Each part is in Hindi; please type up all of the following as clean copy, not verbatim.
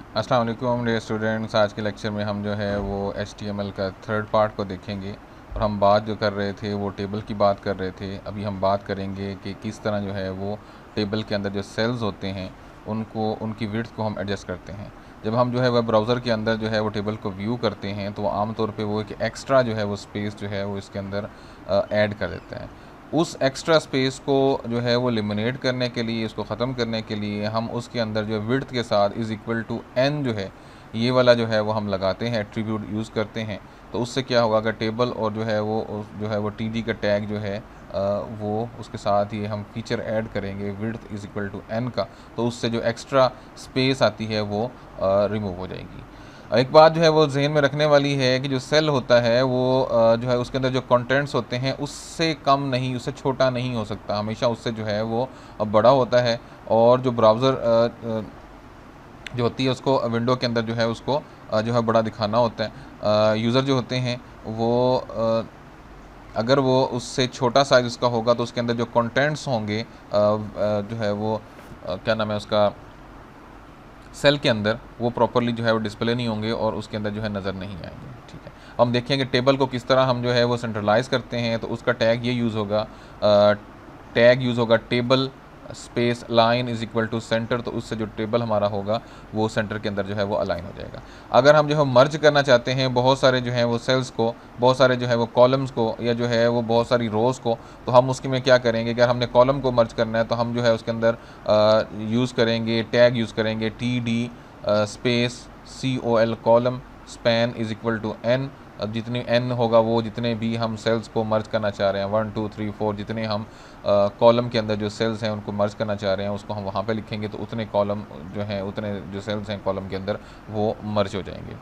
अस्सलाम वालेकुम डियर स्टूडेंट्स। आज के लेक्चर में हम जो है वो HTML का थर्ड पार्ट को देखेंगे और हम बात जो कर रहे थे वो टेबल की बात कर रहे थे। अभी हम बात करेंगे कि किस तरह जो है वो टेबल के अंदर जो सेल्स होते हैं उनको उनकी विड्थ को हम एडजस्ट करते हैं। जब हम जो है वेब ब्राउज़र के अंदर जो है वो टेबल को व्यू करते हैं तो आमतौर पे वो एक एक्स्ट्रा जो है वो स्पेस जो है वो इसके अंदर ऐड कर देता है। उस एक्स्ट्रा स्पेस को जो है वो लिमिनेट करने के लिए, इसको ख़त्म करने के लिए हम उसके अंदर जो विड्थ के साथ इज़ इक्वल टू n जो है ये वाला जो है वो हम लगाते हैं, एट्रीब्यूट यूज़ करते हैं। तो उससे क्या होगा, अगर टेबल और जो है वो टीडी का टैग जो है वो उसके साथ ही हम फीचर ऐड करेंगे width is equal to n का, तो उससे जो एक्स्ट्रा स्पेस आती है वो रिमूव हो जाएगी। एक बात जो है वो जहन में रखने वाली है कि जो सेल होता है वो जो है उसके अंदर जो कंटेंट्स होते हैं उससे कम नहीं, उससे छोटा नहीं हो सकता, हमेशा उससे जो है वो बड़ा होता है। और जो ब्राउज़र जो होती है उसको विंडो के अंदर जो है उसको जो है बड़ा दिखाना होता है। यूज़र जो होते हैं वो अगर वो उससे छोटा साइज़ उसका होगा तो उसके अंदर जो कंटेंट्स होंगे जो है वो क्या नाम है उसका, सेल के अंदर, वो प्रॉपरली जो है वो डिस्प्ले नहीं होंगे और उसके अंदर जो है नज़र नहीं आएंगे। ठीक है, हम देखेंगे टेबल को किस तरह हम जो है वो सेंट्रलाइज़ करते हैं। तो उसका टैग ये यूज़ होगा, टैग यूज़ होगा table space line is equal to centre. तो उससे जो टेबल हमारा होगा वो सेंटर के अंदर जो है वो अलाइन हो जाएगा। अगर हम जो है मर्ज करना चाहते हैं बहुत सारे जो है वो सेल्स को, बहुत सारे जो है वो कॉलम्स को, या जो है वो बहुत सारी रोज़ को, तो हम उसके में क्या करेंगे कि अगर हमने कॉलम को मर्ज करना है तो हम जो है उसके अंदर यूज़ करेंगे, टैग यूज़ करेंगे TD space COL column span is equal to n। अब जितनी n होगा वो जितने भी हम सेल्स को मर्ज करना चाह रहे हैं, 1 2 3 4, जितने हम कॉलम के अंदर जो सेल्स हैं उनको मर्ज करना चाह रहे हैं उसको हम वहाँ पे लिखेंगे, तो उतने कॉलम जो हैं, उतने जो सेल्स हैं कॉलम के अंदर वो मर्ज हो जाएंगे।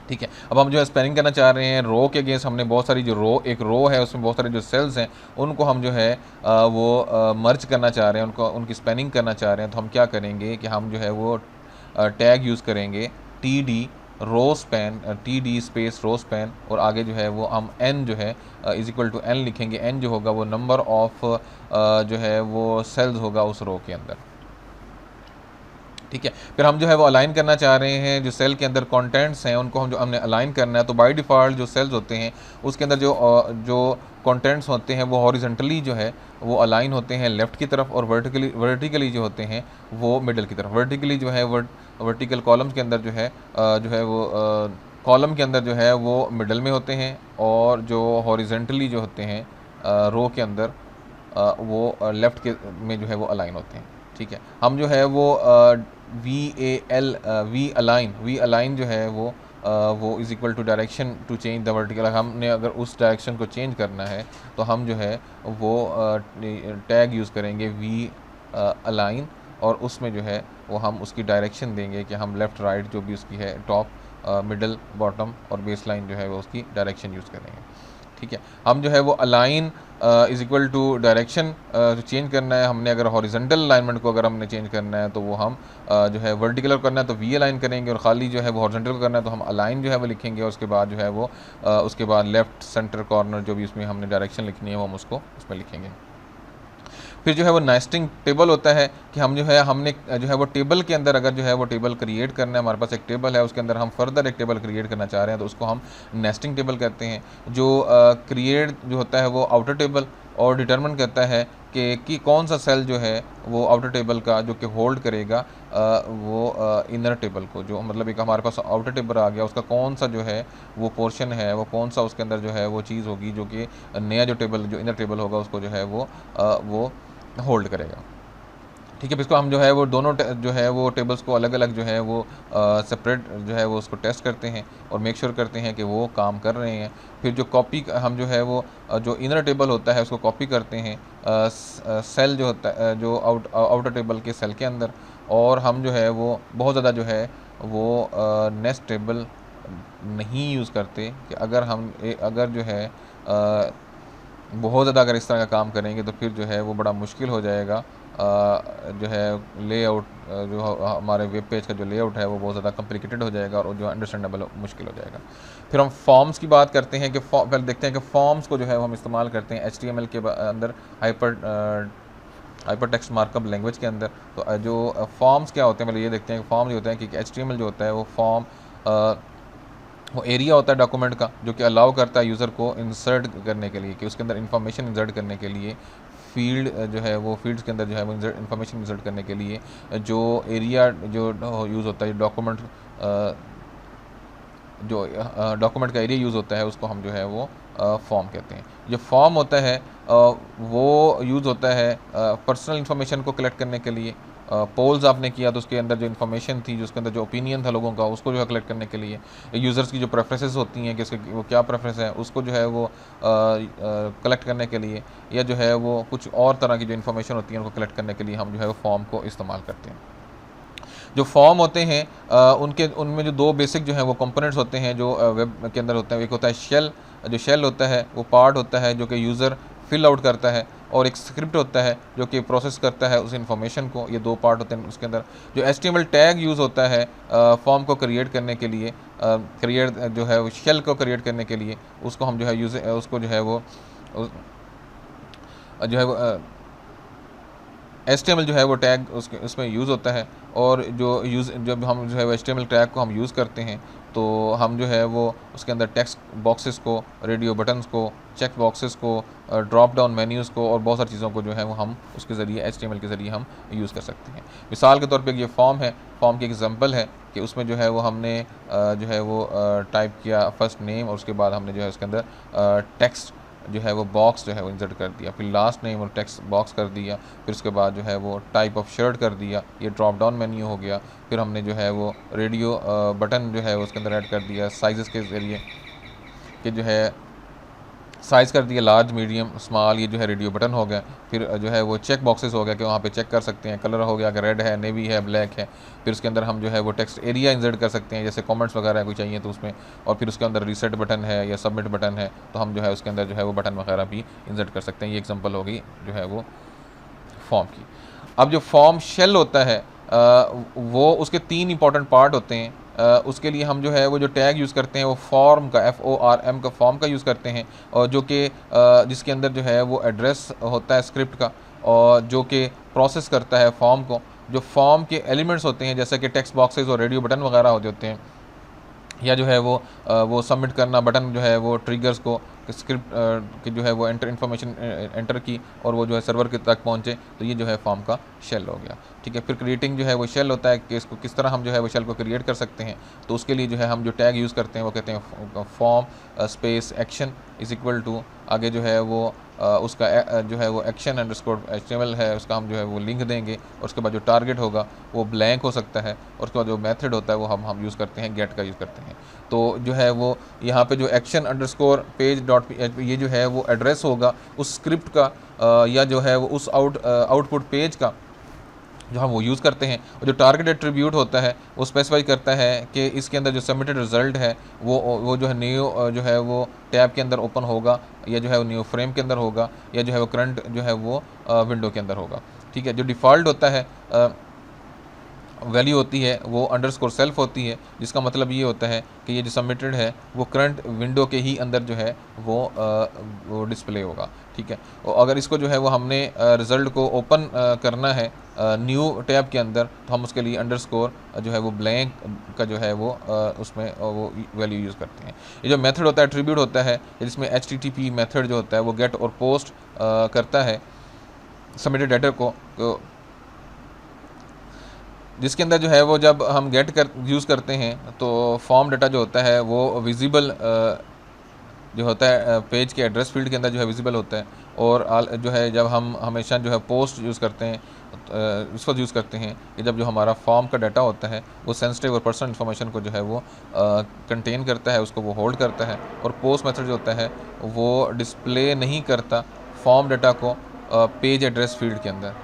ठीक है, अब हम जो है स्पेनिंग करना चाह रहे हैं रो के अगेंस्ट, हमने बहुत सारी जो एक रो है उसमें बहुत सारे जो सेल्स हैं उनको हम जो है वो मर्ज करना चाह रहे हैं, उनको उनकी स्पेनिंग करना चाह रहे हैं। तो हम क्या करेंगे कि हम जो है वो टैग यूज़ करेंगे TD row span, TD space row span, और आगे जो है वो हम n जो है इज़ इक्वल टू n लिखेंगे। n जो होगा वो नंबर ऑफ जो है वो सेल्स होगा उस रो के अंदर। ठीक है, फिर हम जो है वो अलाइन करना चाह रहे हैं जो सेल के अंदर कंटेंट्स हैं उनको हम जो हमने अलाइन करना है। तो बाय डिफ़ॉल्ट जो सेल्स होते हैं उसके अंदर जो कंटेंट्स होते हैं वो हॉरिजॉन्टली जो है वो अलाइन होते हैं लेफ़्ट की तरफ, और वर्टिकली जो होते हैं वो मिडल की तरफ। वर्टिकली जो है वर्टिकल कॉलम्स के अंदर जो है वो कॉलम के अंदर जो है वो मिडल में होते हैं, और जो हॉरिजॉन्टली जो होते हैं रो के अंदर वो लेफ़्ट के में जो है वो अलाइन होते हैं। ठीक है, हम जो है वो VAL वी अलाइन जो है वो is equal to direction to change the vertical. हमने अगर उस डायरेक्शन को चेंज करना है तो हम जो है वो टैग यूज़ करेंगे V अलाइन, और उसमें जो है वो हम उसकी डायरेक्शन देंगे कि हम लेफ़्ट राइट जो भी उसकी है, टॉप मिडल बॉटम और बेस लाइन जो है वो उसकी डायरेक्शन यूज़ करेंगे। ठीक है, हम जो है वो align is equal to direction change करना है हमने। अगर हॉरिजॉन्टल अलाइनमेंट को अगर हमने चेंज करना है तो वो हम जो है वर्टिकल करना है तो V अलाइन करेंगे, और ख़ाली जो है वो हॉरिजॉन्टल करना है तो हम अलाइन जो है वो लिखेंगे, और उसके बाद जो है वो उसके बाद लेफ़्ट सेंटर कॉर्नर जो भी उसमें हमने डायरेक्शन लिखनी है वो हम उसको उसमें लिखेंगे। फिर जो है वो नेस्टिंग टेबल होता है कि हम जो है हमने जो है वो टेबल के अंदर अगर जो है वो टेबल क्रिएट करना है, हमारे पास एक टेबल है उसके अंदर हम फर्दर एक टेबल क्रिएट करना चाह रहे हैं तो उसको हम नेस्टिंग टेबल कहते हैं। जो क्रिएट जो होता है वो आउटर टेबल और डिटरमिन करता है कि कौन सा सेल जो है वो आउटर टेबल का जो कि होल्ड करेगा वो इनर टेबल को, जो मतलब एक हमारे पास आउटर टेबल आ गया उसका कौन सा जो है वो पोर्शन है, वो कौन सा उसके अंदर जो है वो चीज़ होगी जो कि नया जो टेबल जो इनर टेबल होगा उसको जो है वो होल्ड करेगा। ठीक है, इसको हम जो है वो दोनों जो है वो टेबल्स को अलग अलग जो है वो सेपरेट जो है वो उसको टेस्ट करते हैं और मेक श्योर करते हैं कि वो काम कर रहे हैं। फिर जो कॉपी हम जो है वो जो इनर टेबल होता है उसको कॉपी करते हैं सेल जो होता है जो आउटर टेबल के सेल के अंदर, और हम जो है वो बहुत ज़्यादा जो है वो नेक्स्ट टेबल नहीं यूज़ करते कि अगर जो है बहुत ज़्यादा अगर इस तरह का काम करेंगे तो फिर जो है वो बड़ा मुश्किल हो जाएगा। जो है लेआउट जो हमारे वेब पेज का जो लेआउट है वो बहुत ज़्यादा कॉम्प्लिकेटेड हो जाएगा और जो अंडरस्टैंडेबल मुश्किल हो जाएगा। फिर हम फॉर्म्स की बात करते हैं कि पहले देखते हैं कि फॉर्म्स को जो है वो हम इस्तेमाल करते हैं HTML के अंदर hyper hyper text markup language के अंदर। तो जो फॉर्म्स क्या होते हैं, मतलब ये देखते हैं कि फॉर्म जो होता है कि HTML जो होता है वो फॉर्म वो एरिया होता है डॉक्यूमेंट का जो कि अलाउ करता है यूज़र को इंसर्ट करने के लिए, कि उसके अंदर इंफॉर्मेशन इंसर्ट करने के लिए फील्ड जो है वो फील्ड्स के अंदर जो है वो इंफॉर्मेशन इंसर्ट करने के लिए जो एरिया जो यूज़ होता है डॉक्यूमेंट जो डॉक्यूमेंट का एरिया यूज़ होता है उसको हम जो है वो फॉर्म कहते हैं। जो फॉर्म होता है वो यूज़ होता है पर्सनल इन्फॉर्मेशन को कलेक्ट करने के लिए। पोल्स आपने किया तो उसके अंदर जो इन्फॉर्मेशन थी, जो उसके अंदर जो ओपिनियन था लोगों का, उसको जो है कलेक्ट करने के लिए। यूज़र्स की जो प्रेफरेंसेस होती हैं कि उसके वो क्या प्रेफरेंस है उसको जो है वो कलेक्ट करने के लिए, या जो है वो कुछ और तरह की जो इन्फॉर्मेशन होती है उनको कलेक्ट करने के लिए हम जो है वो फॉर्म को इस्तेमाल करते हैं। जो फॉर्म होते हैं उनके उनमें जो दो बेसिक जो है वो कंपोनेंट्स होते हैं जो वेब के अंदर होते हैं। एक होता है शेल, जो शेल होता है वो पार्ट होता है जो कि यूज़र फिल आउट करता है, और एक स्क्रिप्ट होता है जो कि प्रोसेस करता है उस इन्फॉर्मेशन को। ये दो पार्ट होते हैं उसके अंदर। जो HTML टैग यूज़ होता है फॉर्म को क्रिएट करने के लिए, क्रिएट जो है वो शेल को क्रिएट करने के लिए, उसको हम जो है उसको जो है वो जो है वो HTML जो है वो टैग उसमें यूज़ होता है। और जब हम जो है वो HTML टैग को हम यूज़ करते हैं तो हम जो है वो उसके अंदर टेक्स्ट बॉक्सेस को, रेडियो बटन्स को, चेक बॉक्सेस को, ड्रॉप डाउन मेन्यूज़ को और बहुत सारी चीज़ों को जो है वो हम उसके ज़रिए HTML के ज़रिए हम यूज़ कर सकते हैं। मिसाल के तौर पे ये फॉर्म है, फॉर्म की एग्जांपल है कि उसमें जो है वो हमने जो है वो टाइप किया फर्स्ट नेम, और उसके बाद हमने जो है उसके अंदर टेक्स्ट जो है वो बॉक्स जो है वो इंसर्ट कर दिया, फिर लास्ट नेम और टेक्स्ट बॉक्स कर दिया, फिर उसके बाद जो है वो टाइप ऑफ शर्ट कर दिया, ये ड्रॉप डाउन मेन्यू हो गया। फिर हमने जो है वो रेडियो बटन जो है उसके अंदर ऐड कर दिया साइज़ के ज़रिए, कि जो है साइज़ कर दिया लार्ज, मीडियम, स्मॉल, ये जो है रेडियो बटन हो गया। फिर जो है वो चेक बॉक्सेस हो गया कि वहाँ पे चेक कर सकते हैं, कलर हो गया कि रेड है, नेवी है, ब्लैक है। फिर उसके अंदर हम जो है वो टेक्स्ट एरिया इंसर्ट कर सकते हैं, जैसे कमेंट्स वगैरह कोई चाहिए तो उसमें। और फिर उसके अंदर रीसेट बटन है या सबमिट बटन है तो हम जो है उसके अंदर जो है वो बटन वगैरह भी इंसर्ट कर सकते हैं। ये एग्जाम्पल होगी जो है वो फॉर्म की। अब जो फॉर्म शेल होता है वो उसके 3 इंपॉर्टेंट पार्ट होते हैं। उसके लिए हम जो है वो जो टैग यूज़ करते हैं वो फॉर्म का, FORM का, फॉर्म का यूज़ करते हैं, और जो कि जिसके अंदर जो है वो एड्रेस होता है स्क्रिप्ट का, और जो कि प्रोसेस करता है फॉर्म को। जो फॉर्म के एलिमेंट्स होते हैं जैसे कि टेक्स्ट बॉक्सेस और रेडियो बटन वगैरह होते हैं, या जो है वो सबमिट करना बटन जो है वो ट्रिगर्स को स्क्रिप्ट की जो है वो इन्फॉर्मेशन एंटर की और वो जो है सर्वर के तक पहुँचे, तो ये जो है फॉर्म का शेल हो गया। ठीक है, फिर क्रिएटिंग जो है वो शेल होता है कि इसको किस तरह हम जो है वो शेल को क्रिएट कर सकते हैं। तो उसके लिए जो है हम जो टैग यूज़ करते हैं वो कहते हैं form space action is equal to, आगे जो है वो उसका जो है वो एक्शन अंडरस्कोर HTML है उसका हम जो है वो लिंक देंगे, और उसके बाद जो टारगेट होगा वो ब्लैंक हो सकता है, और उसके बाद जो मेथड होता है वो हम यूज़ करते हैं गेट का यूज़ करते हैं। तो जो है वो यहाँ पे जो एक्शन अंडरस्कोर पेज डॉट ये जो है वो एड्रेस होगा उस स्क्रिप्ट का या जो है वो उस आउटपुट पेज का जो हम वो यूज़ करते हैं। और जो टारगेट एट्रीब्यूट होता है वो स्पेसिफाई करता है कि इसके अंदर जो सबमिटेड रिजल्ट है वो जो है न्यू जो है वो टैब के अंदर ओपन होगा, या जो है वो न्यू फ्रेम के अंदर होगा, या जो है वो करंट जो है वो विंडो के अंदर होगा। ठीक है, जो डिफ़ॉल्ट होता है वैल्यू होती है वो अंडरस्कोर सेल्फ होती है, जिसका मतलब ये होता है कि ये जो सबमिटेड है वो करंट विंडो के ही अंदर जो है वो डिस्प्ले होगा। ठीक है, और अगर इसको जो है वो हमने रिज़ल्ट को ओपन करना है न्यू टैब के अंदर, तो हम उसके लिए अंडरस्कोर जो है वो ब्लैंक का जो है वो उसमें वो वैल्यू यूज़ करते हैं। ये जो मेथड होता है एट्रीब्यूट होता है, जिसमें HTTP मेथड जो होता है वो गेट और पोस्ट करता है सबमिटेड डाटा को, जिसके अंदर जो है वो जब हम गेट कर यूज़ करते हैं तो फॉर्म डाटा जो होता है वो विजिबल जो होता है पेज के एड्रेस फील्ड के अंदर जो है विजिबल होता है। और जो है जब हम हमेशा जो है पोस्ट यूज़ करते हैं इस वक्त यूज़ करते हैं कि जब जो हमारा फॉर्म का डाटा होता है वो सेंसिटिव और पर्सनल इन्फॉर्मेशन को जो है वो कंटेन करता है, उसको वो होल्ड करता है। और पोस्ट मेथड जो होता है वो डिस्प्ले नहीं करता फॉर्म डाटा को पेज एड्रेस फील्ड के अंदर।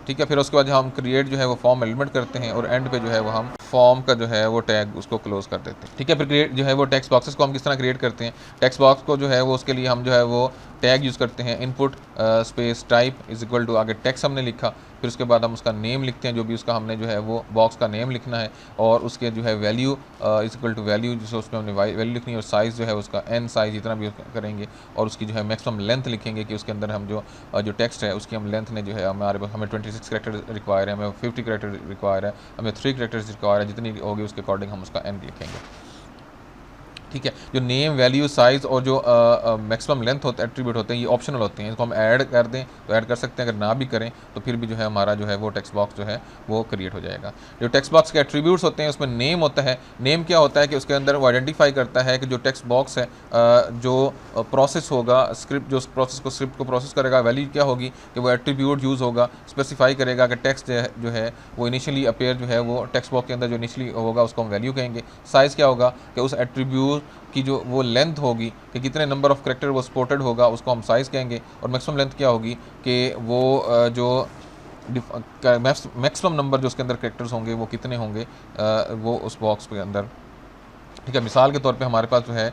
ठीक है, फिर उसके बाद हम क्रिएट जो है वो फॉर्म एलिमेंट करते हैं, और एंड पे जो है वो हम फॉर्म का जो है वो टैग उसको क्लोज कर देते हैं। ठीक है, फिर क्रिएट जो है वो टेक्स्ट बॉक्सेस को हम किस तरह क्रिएट करते हैं। टेक्स्ट बॉक्स को जो है वो उसके लिए हम जो है वो टैग यूज़ करते हैं, input space type is equal to, आगे टेक्स्ट हमने लिखा, फिर उसके बाद हम उसका नेम लिखते हैं, जो भी उसका हमने जो है वो बॉक्स का नेम लिखना है, और उसके जो है value is equal to value, जिससे उसमें हमने वैल्यू लिखनी है, और साइज़ जो है उसका एन साइज़ जितना भी करेंगे, और उसकी जो है मैक्सिमम लेंथ लिखेंगे कि उसके अंदर हम जो टेक्स्ट है उसकी हम लेंथ ने जो है हमें 26 करेक्टर रिक्वायर है, हमें 50 करेक्टर रिक्वायर है, हमें 3 करेक्टर्स रिक्वायर है, जितनी होगी उसके अकॉर्डिंग हम उसका एन लिखेंगे। ठीक है, जो नेम वैल्यू साइज़ और जो मैक्सिमम लेंथ होता है एट्रीब्यूट होते हैं, ये ऑप्शनल होते हैं, इसको हम ऐड कर दें तो ऐड कर सकते हैं, अगर ना भी करें तो फिर भी जो है हमारा जो है वो टेक्स्ट बॉक्स जो है वो क्रिएट हो जाएगा। जो टेक्स्ट बॉक्स के एट्रीब्यूट्स होते हैं उसमें नेम होता है। नेम क्या होता है कि उसके अंदर वो आइडेंटिफाई करता है कि जो टेक्स्ट बॉक्स है जो प्रोसेस होगा, स्क्रिप्ट जो स्क्रिप्ट को प्रोसेस करेगा, वैल्यू क्या होगी कि वो एट्रीब्यूट यूज़ होगा, स्पेसिफाई करेगा कि टेक्स्ट जो है वो इनिशियली अपेयर जो है वो टेक्स्ट बॉक्स के अंदर जो इनिशियली होगा उसको हम वैल्यू कहेंगे। साइज़ क्या होगा कि उस एट्रीब्यूट की जो वो लेंथ होगी कि कितने नंबर ऑफ़ करेक्टर वो सपोर्टेड होगा उसको हम साइज़ कहेंगे। और मैक्सिमम लेंथ क्या होगी कि वो जो मैक्सिमम नंबर जो उसके अंदर करेक्टर्स होंगे वो कितने होंगे वो उस बॉक्स के अंदर। ठीक है, मिसाल के तौर पे हमारे पास जो है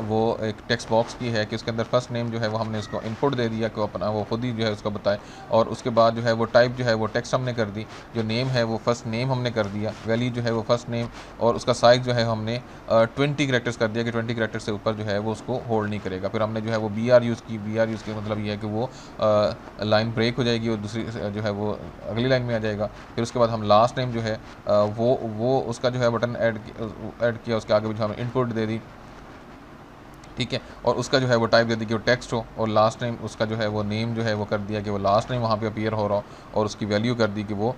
वो एक टेक्स्ट बॉक्स की है कि उसके अंदर फर्स्ट नेम जो है वो हमने उसको इनपुट दे दिया कि अपना वो खुद ही जो है उसका बताए, और उसके बाद जो है वो टाइप जो है वो टेक्स्ट हमने कर दी, जो नेम है वो फर्स्ट नेम हमने कर दिया, वैल्यू जो है वो फर्स्ट नेम, और उसका साइज़ जो है हमने 20 करेक्टर्स कर दिया कि 20 करेक्टर से ऊपर जो है वो उसको होल्ड नहीं करेगा। फिर हमने जो है वो BR यूज़ की। BR यूज़ के मतलब ये है कि वो लाइन ब्रेक हो जाएगी और दूसरी जो है वो अगली लाइन में आ जाएगा। फिर उसके बाद हम लास्ट नेम जो है वो उसका जो है बटन ऐड किया, उसके आगे जो हमें इनपुट दे दी। ठीक है, और उसका जो है वो टाइप दे दी कि वो टेक्स्ट हो, और लास्ट नेम उसका जो है वो नेम जो है वो कर दिया कि वो लास्ट नेम वहाँ पे अपीयर हो रहा हो, और उसकी वैल्यू कर दी कि वो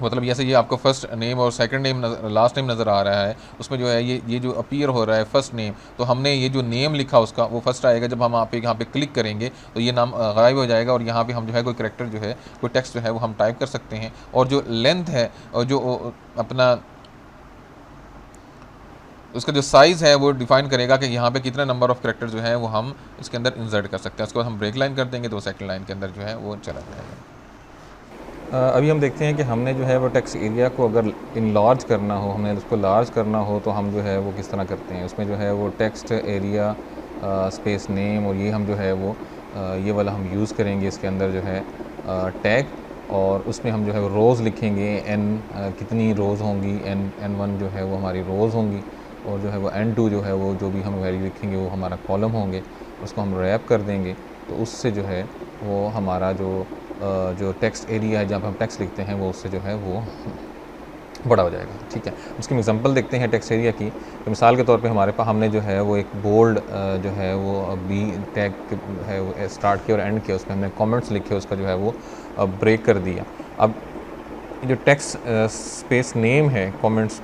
मतलब जैसे ये आपको फर्स्ट नेम और सेकंड नेम लास्ट नेम नज़र आ रहा है, उसमें जो है ये जो अपीयर हो रहा है फर्स्ट नेम, तो हमने ये जो नेम लिखा उसका वो फर्स्ट आएगा। जब हम यहाँ पे क्लिक करेंगे तो ये नाम गायब हो जाएगा, और यहाँ पे हम जो है कोई करेक्टर जो है कोई टेक्स्ट जो है वो हम टाइप कर सकते हैं। और जो लेंथ है और जो अपना उसका जो साइज़ है वो डिफाइन करेगा कि यहाँ पे कितना नंबर ऑफ़ करेक्टर जो है वो हम इसके अंदर इंसर्ट कर सकते हैं। उसके बाद हम ब्रेक लाइन कर देंगे तो सेकंड लाइन के अंदर जो है वो चला जाएगा। अभी हम देखते हैं कि हमने जो है वो टेक्स्ट एरिया को अगर इनलार्ज करना हो, हमें उसको लार्ज करना हो, तो हम जो है वो किस तरह करते हैं। उसमें जो है वो टेक्स्ट एरिया स्पेस नेम, और ये हम जो है वो ये वाला हम यूज़ करेंगे इसके अंदर जो है टैग, और उसमें हम जो है वो रोज़ लिखेंगे। कितनी रोज़ होंगी, N1 जो है वो हमारी रोज़ होंगी, और जो है वो N2 जो है वो जो भी हम वैल्यू लिखेंगे वो हमारा कॉलम होंगे। उसको हम रैप कर देंगे तो उससे जो है वो हमारा जो टेक्स्ट एरिया है जहाँ पर हम टेक्स्ट लिखते हैं वो उससे जो है वो बड़ा हो जाएगा। ठीक है, उसकी एग्जांपल देखते हैं टेक्स्ट एरिया की। तो मिसाल के तौर पे हमारे पास हमने जो है वो एक बोल्ड जो है वो बी टैग है वो स्टार्ट किया और एंड किया, उसमें हमने कमेंट्स लिखे, उसका जो है वो ब्रेक कर दिया। अब जो टेक्स्ट स्पेस नेम है कमेंट्स,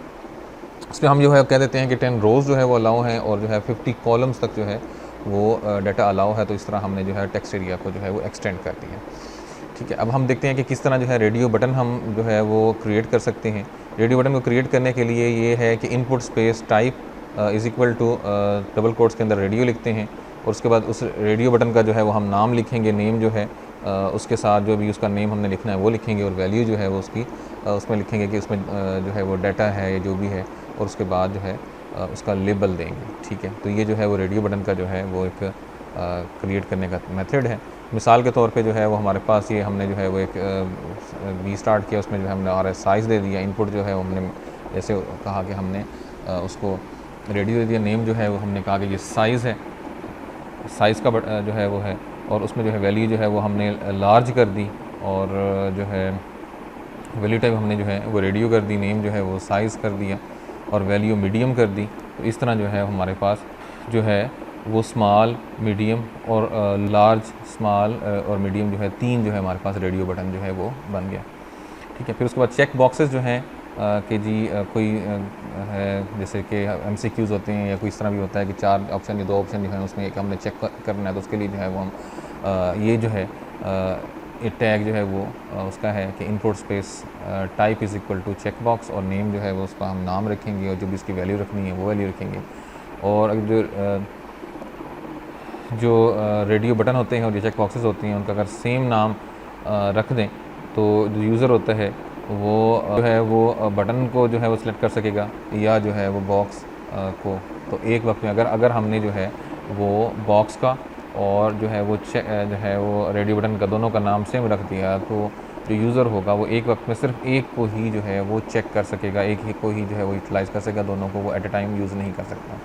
उसमें हम जो है कह देते हैं कि 10 रोज़ जो है वो अलाउ हैं, और जो है 50 कॉलम्स तक जो है वो डाटा अलाउ है। तो इस तरह हमने जो है टेक्स्ट एरिया को जो है वो एक्सटेंड कर दिया। ठीक है, अब हम देखते हैं कि किस तरह जो है रेडियो बटन हम जो है वो क्रिएट कर सकते हैं। रेडियो बटन को क्रिएट करने के लिए ये है कि input space type is equal to double quotes के अंदर रेडियो लिखते हैं, और उसके बाद उस रेडियो बटन का जो है वो हम नाम लिखेंगे, नेम जो है उसके साथ जो भी उसका नेम हमने लिखना है वो लिखेंगे, और वैल्यू जो है वो उसकी उसमें लिखेंगे कि उसमें जो है वो डाटा है या जो भी है, और उसके बाद जो है उसका लेबल देंगे। ठीक है, तो ये जो है वो रेडियो बटन का जो है वो एक क्रिएट करने का मेथड है। मिसाल के तौर पे जो है वो हमारे पास ये हमने जो है वो एक बी स्टार्ट किया, उसमें जो है हमने RS साइज़ दे दिया, इनपुट जो है वो हमने जैसे कहा कि हमने उसको रेडियो दे दिया, नेम जो है वो हमने कहा कि ये साइज़ है, साइज़ का जो है वो है, और उसमें जो है वैल्यू जो है वो हमने लार्ज कर दी, और जो है वैल्यू टाइप हमने जो है वो रेडियो कर दी, नेम जो है वो साइज़ कर दिया, और वैल्यू मीडियम कर दी। तो इस तरह जो है हमारे पास जो है वो स्मॉल, मीडियम और लार्ज, स्मॉल और मीडियम जो है तीन जो है हमारे पास रेडियो बटन जो है वो बन गया। ठीक है, फिर उसके बाद चेक बॉक्सेस जो हैं कि जी कोई है जैसे कि MCQs होते हैं या कोई इस तरह भी होता है कि 4 ऑप्शन या 2 ऑप्शन जो है उसमें एक हमने चेक करना है, तो उसके लिए जो है वो हम ये जो है ये टैग जो है वो उसका है कि input space type is equal to check box, और नेम जो है वो उसका हम नाम रखेंगे, और जो भी उसकी वैल्यू रखनी है वो वैल्यू रखेंगे। और जो रेडियो बटन होते हैं और जो चेक बॉक्सेस होती हैं उनका अगर सेम नाम रख दें तो जो यूज़र होता है वो जो है वो बटन को जो है वो सिलेक्ट कर सकेगा या जो है वो बॉक्स को। तो एक वक्त में अगर हमने जो है वो बॉक्स का और जो है वो जो है वो रेडियो बटन का दोनों का नाम सेम रख दिया, तो जो यूज़र होगा वो एक वक्त में सिर्फ एक को ही जो है वो चेक कर सकेगा, एक ही को ही जो है वो यूटिलाइज़ कर सकेगा, दोनों को वो एट अ टाइम यूज़ नहीं कर सकता।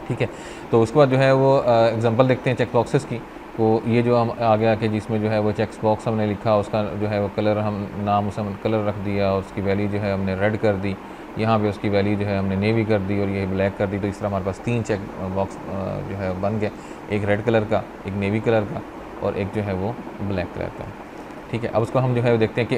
ठीक है, तो उसके बाद जो है वो एग्जांपल देखते हैं चेक बॉक्सेस की। तो ये जो हम आ गया कि जिसमें जो है वो चेक बॉक्स हमने लिखा, उसका जो है वो कलर हम नाम उसे हम कलर रख दिया, और उसकी वैल्यू जो है हमने रेड कर दी, यहाँ पे उसकी वैल्यू जो है हमने नेवी कर दी और ये ब्लैक कर दी। तो इस तरह हमारे पास 3 चेक बॉक्स जो है बन गए, एक रेड कलर का, एक नेवी कलर का और एक जो है वो ब्लैक कलर का। ठीक है, अब उसको हम जो है वो देखते हैं कि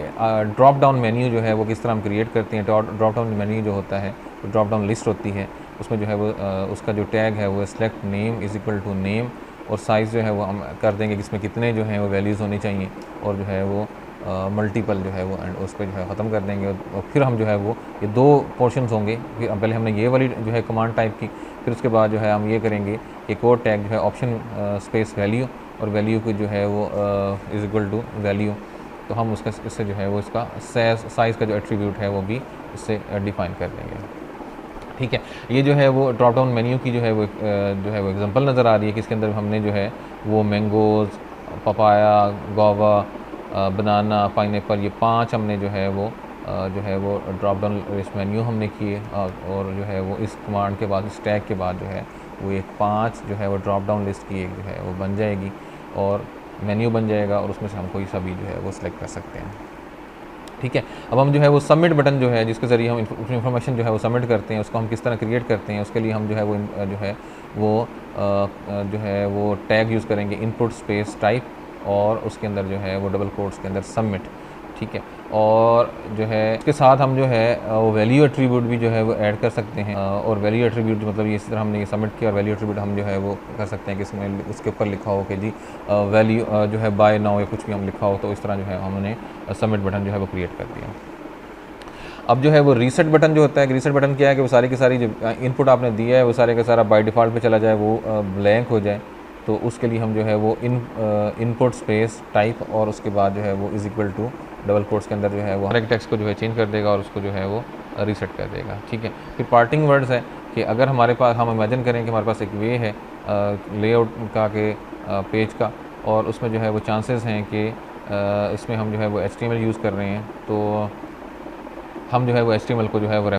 ड्रॉप डाउन मेन्यू जो है वो किस तरह हम क्रिएट करते हैं। ड्रॉप डाउन मेन्यू जो होता है वो ड्रॉप डाउन लिस्ट होती है, उसमें जो है वो उसका जो टैग है वो select name is equal to name, और साइज़ जो है वो हम कर देंगे कि इसमें कितने जो हैं वो वैल्यूज़ होनी चाहिए, और जो है वो मल्टीपल जो है वो एंड उस पर जो है ख़त्म कर देंगे। और फिर हम जो है वो ये 2 पोर्शंस होंगे, फिर पहले हमने ये वाली जो है कमांड टाइप की, फिर उसके बाद जो है हम ये करेंगे कि कोड टैग जो है ऑप्शन स्पेस वैल्यू, और वैल्यू को जो है वो इज़ इक्वल टू वैल्यू। तो हम उसका इससे जो है वो इसका साइज़ का जो एट्रीब्यूट है वो भी इससे डिफ़ाइन कर देंगे। ठीक है, ये जो है वो ड्रॉप डाउन मेन्यू की जो है वो एग्जांपल नज़र आ रही है कि इसके अंदर हमने जो है वो मैंगोज़, पपाया, गुआवा, बनाना, पाइनएप्पल, ये 5 हमने जो है वो ड्रॉप डाउन लिस्ट मेन्यू हमने किए, और जो है वो इस कमांड के बाद, इस टैग के बाद जो है वो एक 5 जो है वो ड्रॉप डाउन लिस्ट की एक जो है वो बन जाएगी, और मेन्यू बन जाएगा, और उसमें से हम कोई सा भी जो है वो सिलेक्ट कर सकते हैं। ठीक है, अब हम जो है वो सबमिट बटन जो है जिसके ज़रिए हम इन्फॉर्मेशन जो है वो सबमिट करते हैं, उसको हम किस तरह क्रिएट करते हैं, उसके लिए हम जो है वो टैग यूज़ करेंगे इनपुट स्पेस टाइप, और उसके अंदर जो है वो डबल कोट्स के अंदर सबमिट। ठीक है, और जो है इसके साथ हम जो है वो वैल्यू एट्रीब्यूट भी जो है वो ऐड कर सकते हैं, और वैल्यू एट्रीब्यूट मतलब ये इस तरह हमने ये सबमिट किया, और वैल्यू एट्रीब्यूट हम जो है वो कर सकते हैं कि इसमें उसके ऊपर लिखा हो कि जी वैल्यू जो है बाय नाउ या कुछ भी हम लिखा हो, तो इस तरह जो है हमने सबमिट बटन जो है वो क्रिएट कर दिया। अब जो है वो रीसेट बटन जो होता है, रीसेट बटन क्या है कि वो सारी की सारी जो इनपुट आपने दिया है वो सारे का सारा बाय डिफ़ॉल्ट पे चला जाए, वो ब्लैंक हो जाए। तो उसके लिए हम जो है वो इनपुट स्पेस टाइप, और उसके बाद जो है वो is equal to double quotes के अंदर जो है वो हर एक टेक्स्ट को जो है चेंज कर देगा, और उसको जो है वो रीसेट कर देगा। ठीक है, फिर पार्टिंग वर्ड्स है कि अगर हमारे पास, हम इमेजिन करें कि हमारे पास एक वे है लेआउट का के पेज का, और उसमें जो है वो चांसेस हैं कि इसमें हम जो है वो HTML यूज़ कर रहे हैं, तो हम जो है वो HTML को जो है वो